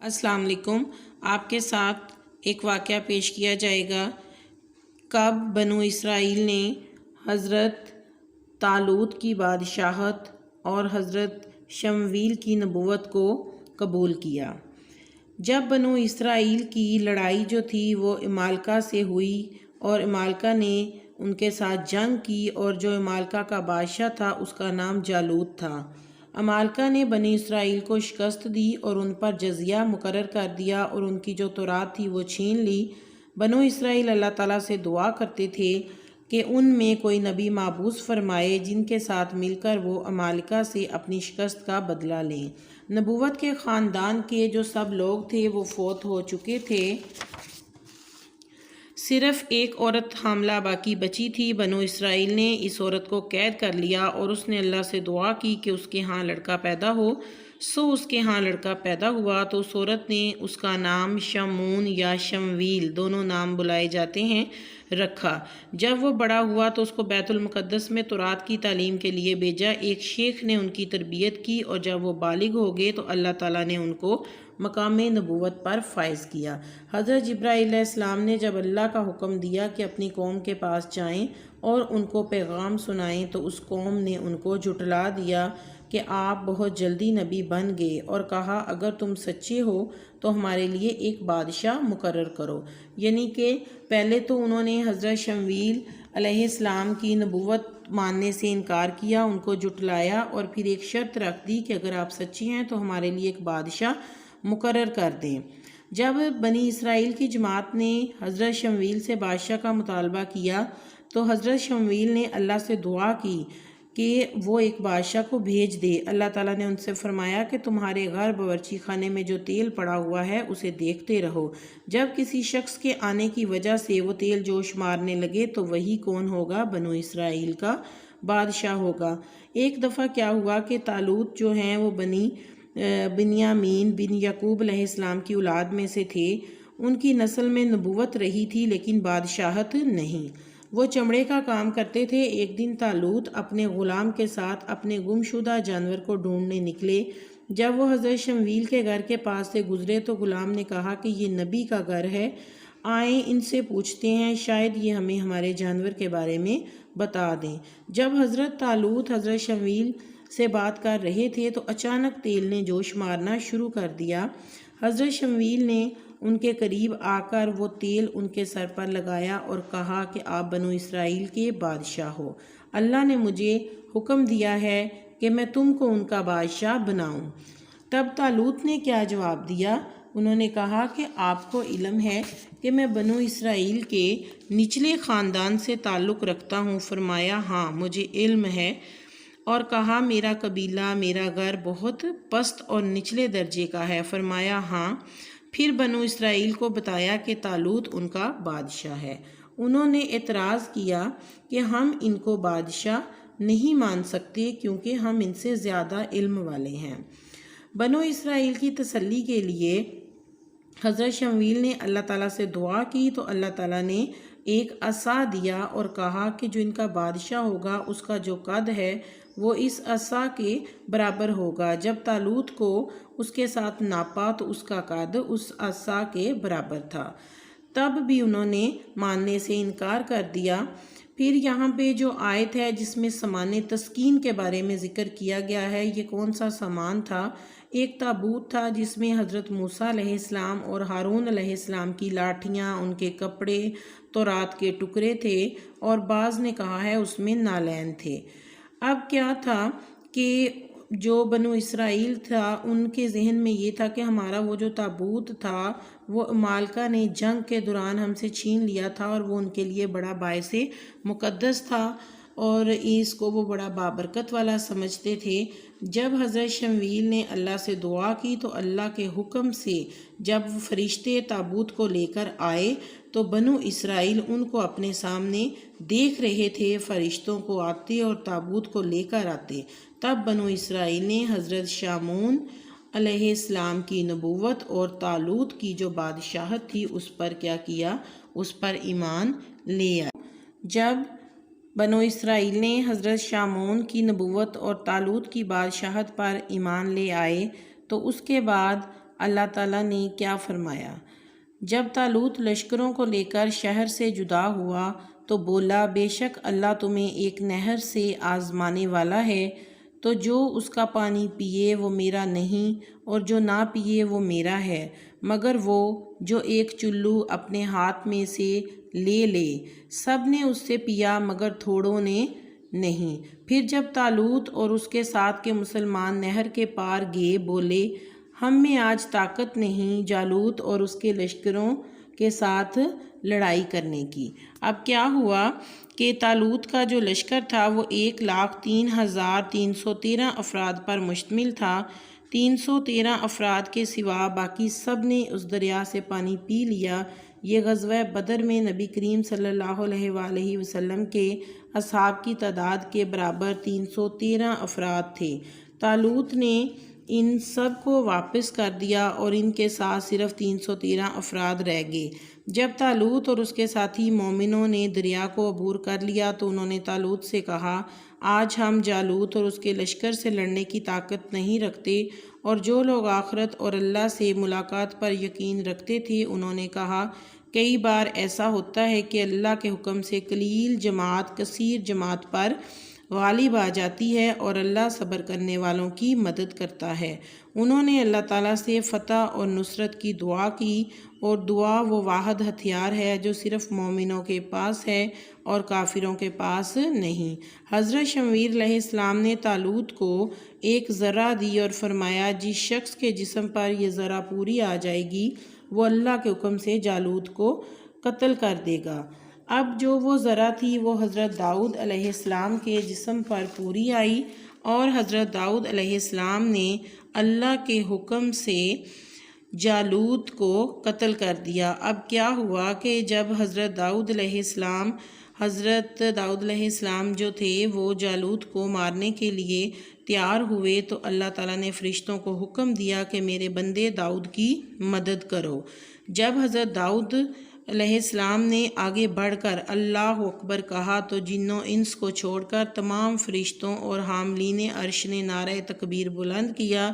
السلام علیکم۔ آپ کے ساتھ ایک واقعہ پیش کیا جائے گا کب بنو اسرائیل نے حضرت طالوت کی بادشاہت اور حضرت شمویل کی نبوت کو قبول کیا۔ جب بنو اسرائیل کی لڑائی جو تھی وہ عمالقہ سے ہوئی اور عمالقہ نے ان کے ساتھ جنگ کی، اور جو عمالقہ کا بادشاہ تھا اس کا نام جالوت تھا۔ عمالقہ نے بنی اسرائیل کو شکست دی اور ان پر جزیہ مقرر کر دیا اور ان کی جو تورات تھی وہ چھین لی۔ بنو اسرائیل اللہ تعالیٰ سے دعا کرتے تھے کہ ان میں کوئی نبی مبعوث فرمائے جن کے ساتھ مل کر وہ عمالقہ سے اپنی شکست کا بدلہ لیں۔ نبوت کے خاندان کے جو سب لوگ تھے وہ فوت ہو چکے تھے، صرف ایک عورت حاملہ باقی بچی تھی۔ بنو اسرائیل نے اس عورت کو قید کر لیا اور اس نے اللہ سے دعا کی کہ اس کے ہاں لڑکا پیدا ہو۔ اس کے ہاں لڑکا پیدا ہوا تو اس عورت نے اس کا نام شمعون یا شمویل، دونوں نام بلائے جاتے ہیں، رکھا۔ جب وہ بڑا ہوا تو اس کو بیت المقدس میں تورات کی تعلیم کے لیے بھیجا۔ ایک شیخ نے ان کی تربیت کی اور جب وہ بالغ ہو گئے تو اللہ تعالیٰ نے ان کو مقام نبوت پر فائز کیا۔ حضرت جبرائیل علیہ السلام نے جب اللہ کا حکم دیا کہ اپنی قوم کے پاس جائیں اور ان کو پیغام سنائیں تو اس قوم نے ان کو جھٹلا دیا کہ آپ بہت جلدی نبی بن گئے، اور کہا اگر تم سچے ہو تو ہمارے لیے ایک بادشاہ مقرر کرو۔ یعنی کہ پہلے تو انہوں نے حضرت شمویل علیہ السلام کی نبوت ماننے سے انکار کیا، ان کو جھٹلایا، اور پھر ایک شرط رکھ دی کہ اگر آپ سچے ہیں تو ہمارے لیے ایک بادشاہ مقرر کر دیں۔ جب بنی اسرائیل کی جماعت نے حضرت شمویل سے بادشاہ کا مطالبہ کیا تو حضرت شمویل نے اللہ سے دعا کی کہ وہ ایک بادشاہ کو بھیج دے۔ اللہ تعالیٰ نے ان سے فرمایا کہ تمہارے گھر باورچی خانے میں جو تیل پڑا ہوا ہے اسے دیکھتے رہو، جب کسی شخص کے آنے کی وجہ سے وہ تیل جوش مارنے لگے تو وہی کون ہوگا؟ بنو اسرائیل کا بادشاہ ہوگا۔ ایک دفعہ کیا ہوا کہ طالوت جو ہیں وہ بنیامین بن یعقوب علیہ السلام کی اولاد میں سے تھے۔ ان کی نسل میں نبوت رہی تھی لیکن بادشاہت نہیں۔ وہ چمڑے کا کام کرتے تھے۔ ایک دن طالوت اپنے غلام کے ساتھ اپنے گم شدہ جانور کو ڈھونڈنے نکلے۔ جب وہ حضرت شمویل کے گھر کے پاس سے گزرے تو غلام نے کہا کہ یہ نبی کا گھر ہے، آئیں ان سے پوچھتے ہیں، شاید یہ ہمیں ہمارے جانور کے بارے میں بتا دیں۔ جب حضرت طالوت حضرت شمویل سے بات کر رہے تھے تو اچانک تیل نے جوش مارنا شروع کر دیا۔ حضرت شمویل نے ان کے قریب آ کر وہ تیل ان کے سر پر لگایا اور کہا کہ آپ بنو اسرائیل کے بادشاہ ہو، اللہ نے مجھے حکم دیا ہے کہ میں تم کو ان کا بادشاہ بناؤں۔ تب طالوت نے کیا جواب دیا؟ انہوں نے کہا کہ آپ کو علم ہے کہ میں بنو اسرائیل کے نچلے خاندان سے تعلق رکھتا ہوں؟ فرمایا ہاں مجھے علم ہے، اور کہا میرا قبیلہ، میرا گھر بہت پست اور نچلے درجے کا ہے؟ فرمایا ہاں۔ پھر بنو اسرائیل کو بتایا کہ طالوت ان کا بادشاہ ہے۔ انہوں نے اعتراض کیا کہ ہم ان کو بادشاہ نہیں مان سکتے کیونکہ ہم ان سے زیادہ علم والے ہیں۔ بنو اسرائیل کی تسلی کے لیے حضرت شمویل نے اللہ تعالیٰ سے دعا کی تو اللہ تعالیٰ نے ایک عصا دیا اور کہا کہ جو ان کا بادشاہ ہوگا اس کا جو قد ہے وہ اس عصا کے برابر ہوگا۔ جب طالوت کو اس کے ساتھ ناپا تو اس کا قد اس عصا کے برابر تھا، تب بھی انہوں نے ماننے سے انکار کر دیا۔ پھر یہاں پہ جو آیت ہے جس میں سامان تسکین کے بارے میں ذکر کیا گیا ہے، یہ کون سا سامان تھا؟ ایک تابوت تھا جس میں حضرت موسیٰ علیہ السلام اور ہارون علیہ السلام کی لاٹھیاں، ان کے کپڑے، تورات کے ٹکڑے تھے، اور بعض نے کہا ہے اس میں نالین تھے۔ اب کیا تھا کہ جو بنو اسرائیل تھا ان کے ذہن میں یہ تھا کہ ہمارا وہ جو تابوت تھا وہ عمالقہ نے جنگ کے دوران ہم سے چھین لیا تھا، اور وہ ان کے لیے بڑا باعث مقدس تھا اور اس کو وہ بڑا بابرکت والا سمجھتے تھے۔ جب حضرت شمویل نے اللہ سے دعا کی تو اللہ کے حکم سے جب فرشتے تابوت کو لے کر آئے تو بنو اسرائیل ان کو اپنے سامنے دیکھ رہے تھے، فرشتوں کو آتے اور تابوت کو لے کر آتے۔ تب بنو اسرائیل نے حضرت شمعون علیہ السلام کی نبوت اور طالوت کی جو بادشاہت تھی اس پر کیا کیا؟ اس پر ایمان لے آئے۔ جب بنو اسرائیل نے حضرت شمعون کی نبوت اور طالوت کی بادشاہت پر ایمان لے آئے تو اس کے بعد اللہ تعالیٰ نے کیا فرمایا۔ جب طالوت لشکروں کو لے کر شہر سے جدا ہوا تو بولا، بے شک اللہ تمہیں ایک نہر سے آزمانے والا ہے، تو جو اس کا پانی پیے وہ میرا نہیں اور جو نہ پیے وہ میرا ہے، مگر وہ جو ایک چلو اپنے ہاتھ میں سے لے لے۔ سب نے اس سے پیا مگر تھوڑوں نے نہیں۔ پھر جب طالوت اور اس کے ساتھ کے مسلمان نہر کے پار گئے، بولے، ہم میں آج طاقت نہیں جالوت اور اس کے لشکروں کے ساتھ لڑائی کرنے کی۔ اب کیا ہوا کہ طالوت کا جو لشکر تھا وہ 1,03,313 افراد پر مشتمل تھا۔ 313 افراد کے سوا باقی سب نے اس دریا سے پانی پی لیا۔ یہ غزوہ بدر میں نبی کریم صلی اللہ علیہ وآلہ وسلم کے اصحاب کی تعداد کے برابر 313 افراد تھے۔ طالوت نے ان سب کو واپس کر دیا اور ان کے ساتھ صرف 313 افراد رہ گئے۔ جب طالوت اور اس کے ساتھی مومنوں نے دریا کو عبور کر لیا تو انہوں نے طالوت سے کہا، آج ہم جالوت اور اس کے لشکر سے لڑنے کی طاقت نہیں رکھتے۔ اور جو لوگ آخرت اور اللہ سے ملاقات پر یقین رکھتے تھے انہوں نے کہا، کئی بار ایسا ہوتا ہے کہ اللہ کے حکم سے قلیل جماعت کثیر جماعت پر غالب آ جاتی ہے اور اللہ صبر کرنے والوں کی مدد کرتا ہے۔ انہوں نے اللہ تعالیٰ سے فتح اور نصرت کی دعا کی، اور دعا وہ واحد ہتھیار ہے جو صرف مومنوں کے پاس ہے اور کافروں کے پاس نہیں۔ حضرت شمویل علیہ السلام نے طالوت کو ایک ذرہ دی اور فرمایا، جس شخص کے جسم پر یہ ذرہ پوری آ جائے گی وہ اللہ کے حکم سے جالوت کو قتل کر دے گا۔ اب جو وہ ذرہ تھی وہ حضرت داؤد علیہ السلام کے جسم پر پوری آئی اور حضرت داؤد علیہ السلام نے اللہ کے حکم سے جالوت کو قتل کر دیا۔ اب کیا ہوا کہ جب حضرت داؤد علیہ السلام جو تھے وہ جالوت کو مارنے کے لیے تیار ہوئے تو اللہ تعالیٰ نے فرشتوں کو حکم دیا کہ میرے بندے داؤد کی مدد کرو۔ جب حضرت داؤد علیہ السلام نے آگے بڑھ کر اللہ اکبر کہا تو جنوں انس کو چھوڑ کر تمام فرشتوں اور حاملین عرش نے نعرہ تکبیر بلند کیا۔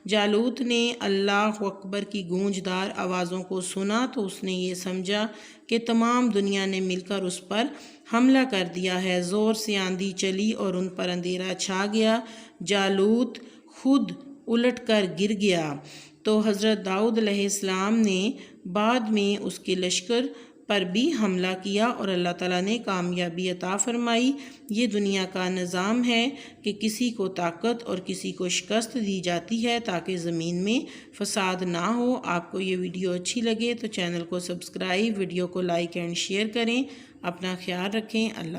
جالوت نے اللہ اکبر کی گونجدار آوازوں کو سنا تو اس نے یہ سمجھا کہ تمام دنیا نے مل کر اس پر حملہ کر دیا ہے۔ زور سے آندھی چلی اور ان پر اندھیرا چھا گیا۔ جالوت خود الٹ کر گر گیا تو حضرت داؤد علیہ السلام نے بعد میں اس کے لشکر پر بھی حملہ کیا اور اللہ تعالیٰ نے کامیابی عطا فرمائی۔ یہ دنیا کا نظام ہے کہ کسی کو طاقت اور کسی کو شکست دی جاتی ہے تاکہ زمین میں فساد نہ ہو۔ آپ کو یہ ویڈیو اچھی لگے تو چینل کو سبسکرائب، ویڈیو کو لائک اینڈ شیئر کریں۔ اپنا خیال رکھیں۔ اللہ